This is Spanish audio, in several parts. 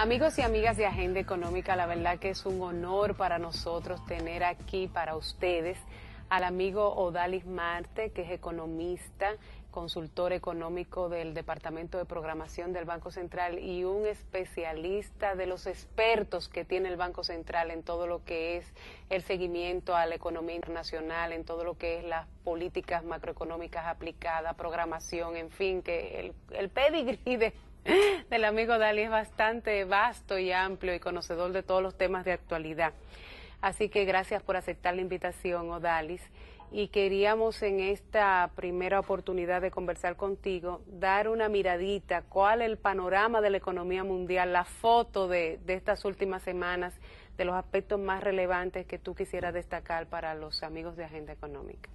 Amigos y amigas de Agenda Económica, la verdad que es un honor para nosotros tener aquí para ustedes al amigo Odalis Marte, que es economista, consultor económico del Departamento de Programación del Banco Central y un especialista de los expertos que tiene el Banco Central en todo lo que es el seguimiento a la economía internacional, en todo lo que es las políticas macroeconómicas aplicadas, programación, en fin, que el pedigrí del amigo Odalis es bastante vasto y amplio y conocedor de todos los temas de actualidad. Así que gracias por aceptar la invitación, Odalis. Y queríamos en esta primera oportunidad de conversar contigo, dar una miradita, cuál es el panorama de la economía mundial, la foto de estas últimas semanas, de los aspectos más relevantes que tú quisieras destacar para los amigos de Agenda Económica.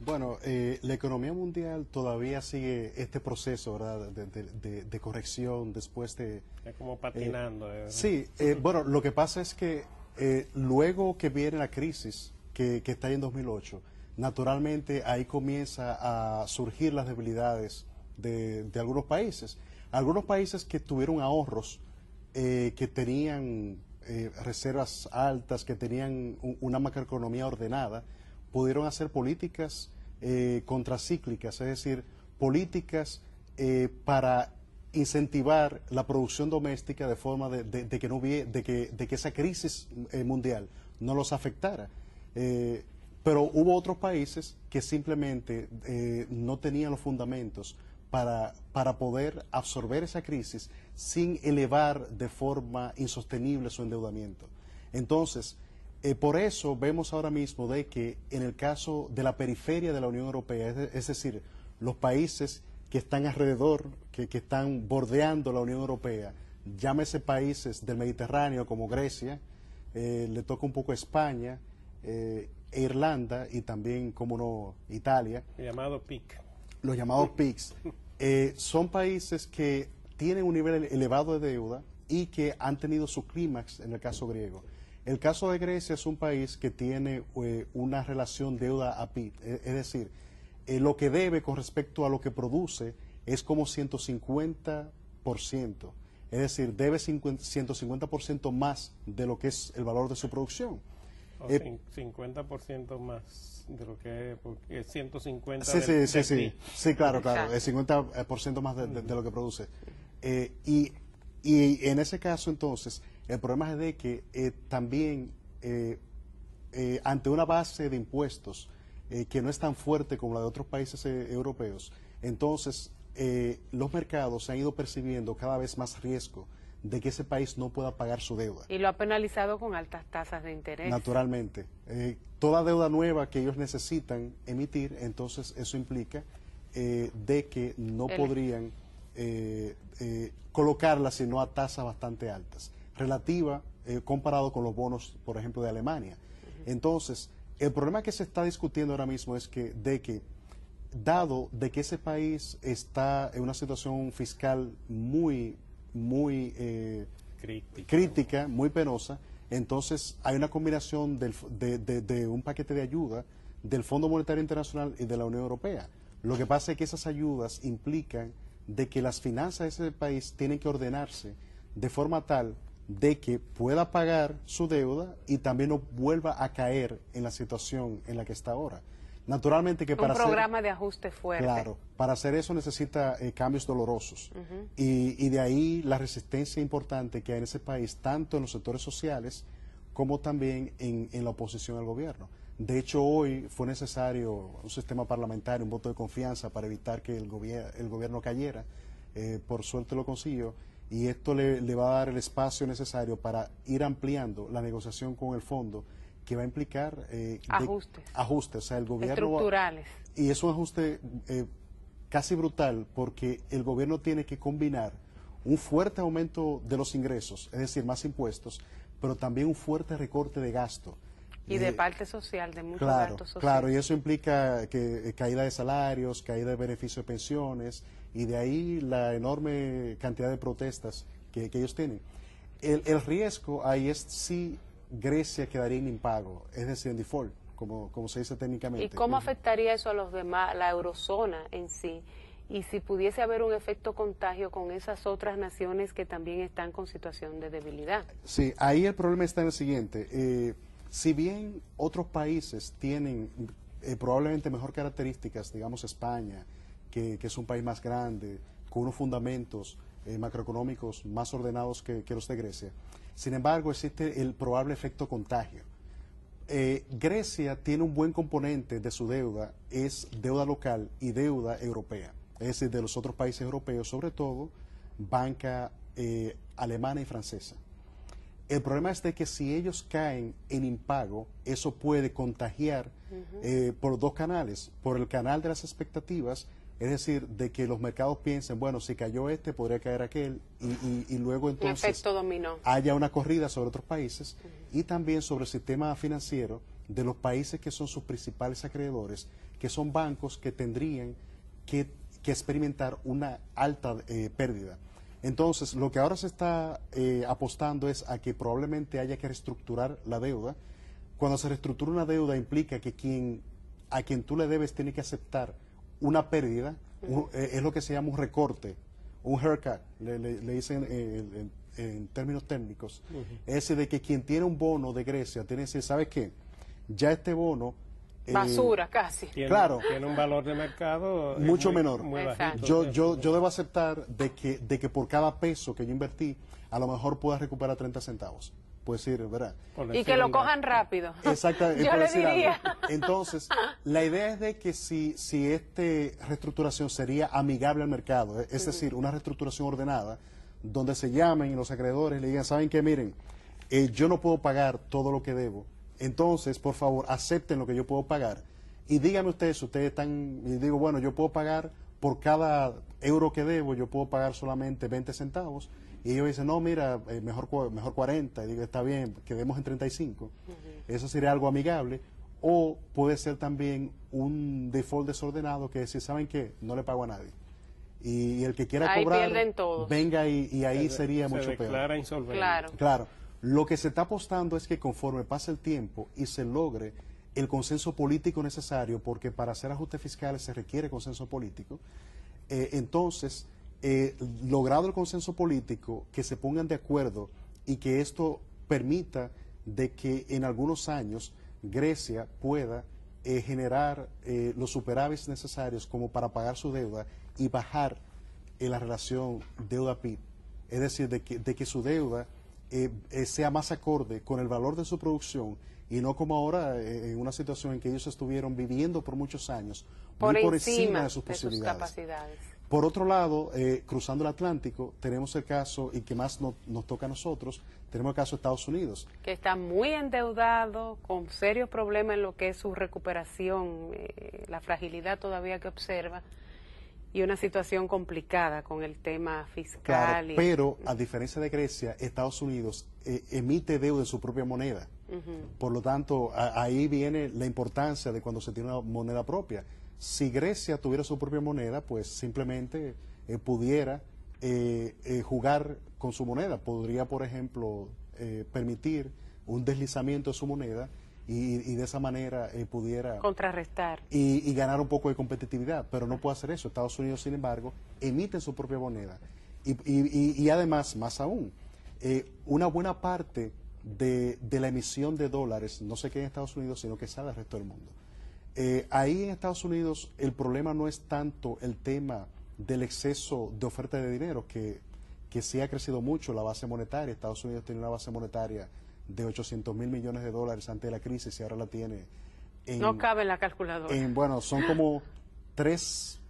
Bueno, la economía mundial todavía sigue este proceso, ¿verdad?, de corrección después de... Es como patinando. Sí, bueno, lo que pasa es que luego que viene la crisis que está ahí en 2008, naturalmente ahí comienza a surgir las debilidades de algunos países. Algunos países que tuvieron ahorros, que tenían reservas altas, que tenían una macroeconomía ordenada, pudieron hacer políticas contracíclicas, es decir, políticas para incentivar la producción doméstica de forma de que esa crisis mundial no los afectara. Pero hubo otros países que simplemente no tenían los fundamentos para poder absorber esa crisis sin elevar de forma insostenible su endeudamiento. Entonces, por eso vemos ahora mismo de que en el caso de la periferia de la Unión Europea, es decir, los países que están alrededor, que están bordeando la Unión Europea, llámese países del Mediterráneo como Grecia, le toca un poco a España, Irlanda y también, como no, Italia. Llamado PIC. Los llamados PICs. Son países que tienen un nivel elevado de deuda y que han tenido su clímax en el caso griego. El caso de Grecia es un país que tiene una relación deuda a PIB, es decir, lo que debe con respecto a lo que produce es como 150%, es decir, debe 150% más de lo que es el valor de su producción. O 50% más de lo que es, porque es 150%. Sí, claro, el 50% más de lo que produce. Y en ese caso, entonces, el problema es de que también ante una base de impuestos que no es tan fuerte como la de otros países europeos, entonces los mercados se han ido percibiendo cada vez más riesgo de que ese país no pueda pagar su deuda. Y lo ha penalizado con altas tasas de interés. Naturalmente. Toda deuda nueva que ellos necesitan emitir, entonces eso implica de que no podrían colocarla sino a tasas bastante altas, relativa comparado con los bonos, por ejemplo, de Alemania. Entonces, el problema que se está discutiendo ahora mismo es que dado de que ese país está en una situación fiscal muy crítica, muy penosa, entonces hay una combinación de un paquete de ayuda del Fondo Monetario Internacional y de la Unión Europea. Lo que pasa es que esas ayudas implican de que las finanzas de ese país tienen que ordenarse de forma tal de que pueda pagar su deuda y también no vuelva a caer en la situación en la que está ahora. Naturalmente que para un programa de ajuste fuerte. Claro, para hacer eso necesita cambios dolorosos y de ahí la resistencia importante que hay en ese país, tanto en los sectores sociales como también en la oposición al gobierno. De hecho, hoy fue necesario un sistema parlamentario, un voto de confianza para evitar que el gobierno cayera. Por suerte lo consiguió y esto le va a dar el espacio necesario para ir ampliando la negociación con el fondo, que va a implicar ajustes, o sea, el gobierno estructurales. Y es un ajuste casi brutal, porque el gobierno tiene que combinar un fuerte aumento de los ingresos, es decir, más impuestos, pero también un fuerte recorte de gasto. Y de parte social, de muchos gastos sociales. Claro, y eso implica caída de salarios, caída de beneficios de pensiones, y de ahí la enorme cantidad de protestas que ellos tienen. El riesgo ahí es si Grecia quedaría en impago, es decir, en default, como se dice técnicamente. ¿Y cómo afectaría eso a los demás, la eurozona en sí? y si pudiese haber un efecto contagio con esas otras naciones que también están con situación de debilidad. Sí, ahí el problema está en el siguiente. Si bien otros países tienen probablemente mejor características, digamos España, que es un país más grande, con unos fundamentos macroeconómicos más ordenados que los de Grecia, sin embargo existe el probable efecto contagio. Grecia tiene un buen componente de su deuda, es deuda local y deuda europea, es decir, de los otros países europeos, sobre todo banca alemana y francesa. El problema es de que si ellos caen en impago, eso puede contagiar por dos canales. Por el canal de las expectativas, es decir, de que los mercados piensen, bueno, si cayó este, podría caer aquel, y luego entonces efecto dominó. Haya una corrida sobre otros países, y también sobre el sistema financiero de los países que son sus principales acreedores, que son bancos que tendrían que experimentar una alta pérdida. Entonces, lo que ahora se está apostando es a que probablemente haya que reestructurar la deuda. Cuando se reestructura una deuda implica que a quien tú le debes tiene que aceptar una pérdida, es lo que se llama un recorte, un haircut, le dicen en términos técnicos. Es decir, de que quien tiene un bono de Grecia tiene que decir, ¿sabes qué? Ya este bono... basura casi. Claro. Tiene un valor de mercado mucho menor. Muy bajito. Yo debo aceptar de que por cada peso que yo invertí, a lo mejor pueda recuperar 30 centavos. Puede decir, ¿verdad? Y que lo cojan rápido. Exacto. Yo le diría. Entonces, la idea es de que si esta reestructuración sería amigable al mercado, es decir, una reestructuración ordenada, donde se llamen los acreedores y le digan, ¿saben qué? Miren, yo no puedo pagar todo lo que debo. Entonces, por favor, acepten lo que yo puedo pagar. Y díganme ustedes, están, y digo, bueno, yo puedo pagar por cada euro que debo, yo puedo pagar solamente 20 centavos. Y ellos dicen, no, mira, mejor 40. Y digo, está bien, quedemos en 35. Eso sería algo amigable. O puede ser también un default desordenado que decir, ¿saben qué? No le pago a nadie. Y el que quiera ahí cobrar, pierden todos. venga y ahí sería mucho peor. Declara insolvente. Claro. Claro. Lo que se está apostando es que conforme pase el tiempo y se logre el consenso político necesario, porque para hacer ajustes fiscales se requiere consenso político, entonces, logrado el consenso político, que se pongan de acuerdo y que esto permita de que en algunos años Grecia pueda generar los superávits necesarios como para pagar su deuda y bajar la relación deuda-PIB. Es decir, de que su deuda sea más acorde con el valor de su producción y no como ahora en una situación en que ellos estuvieron viviendo por muchos años por muy encima de sus posibilidades. capacidades. Por otro lado, cruzando el Atlántico, tenemos el caso, y que más nos toca a nosotros, tenemos el caso de Estados Unidos. Que está muy endeudado, con serios problemas en lo que es su recuperación, la fragilidad todavía que observa, y una situación complicada con el tema fiscal. Claro, pero a diferencia de Grecia, Estados Unidos emite deuda en su propia moneda. Por lo tanto, ahí viene la importancia de cuando se tiene una moneda propia. Si Grecia tuviera su propia moneda, pues simplemente pudiera jugar con su moneda. Podría, por ejemplo, permitir un deslizamiento de su moneda y de esa manera pudiera contrarrestar y ganar un poco de competitividad, pero no puede hacer eso. Estados Unidos, sin embargo, emite su propia moneda y además, más aún, una buena parte de la emisión de dólares no se queda en Estados Unidos, sino que sale al resto del mundo. Ahí en Estados Unidos el problema no es tanto el tema del exceso de oferta de dinero, que sí ha crecido mucho la base monetaria. Estados Unidos tiene una base monetaria de 800.000 millones de dólares antes de la crisis y ahora la tiene no cabe en la calculadora. Bueno, son como 3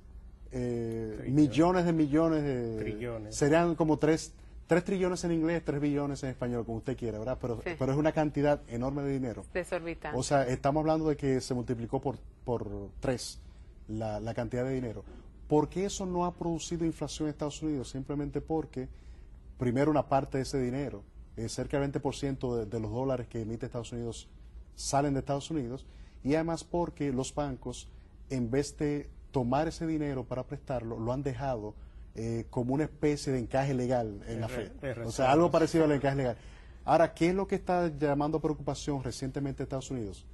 millones de trillones. Serían como 3 trillones en inglés, 3 billones en español, como usted quiera, ¿verdad? Pero es una cantidad enorme de dinero. Desorbitante. O sea, estamos hablando de que se multiplicó por 3 la cantidad de dinero. ¿Por qué eso no ha producido inflación en Estados Unidos? Simplemente porque, primero, una parte de ese dinero, cerca del 20% de los dólares que emite Estados Unidos salen de Estados Unidos, y además porque los bancos, en vez de tomar ese dinero para prestarlo, lo han dejado como una especie de encaje legal en la Fed. O sea, algo parecido al encaje legal. Ahora, ¿qué es lo que está llamando preocupación recientemente en Estados Unidos?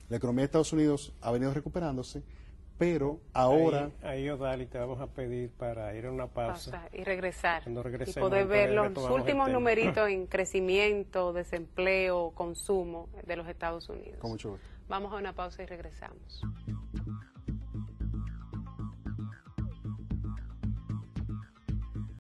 La economía de Estados Unidos ha venido recuperándose, pero ahora... Ahí Odalis, te vamos a pedir para ir a una pausa. Y regresar. Cuando Y regresemos, poder ver los retomamos últimos el tema. numeritos en crecimiento, desempleo, consumo de los Estados Unidos. Con mucho gusto. Vamos a una pausa y regresamos.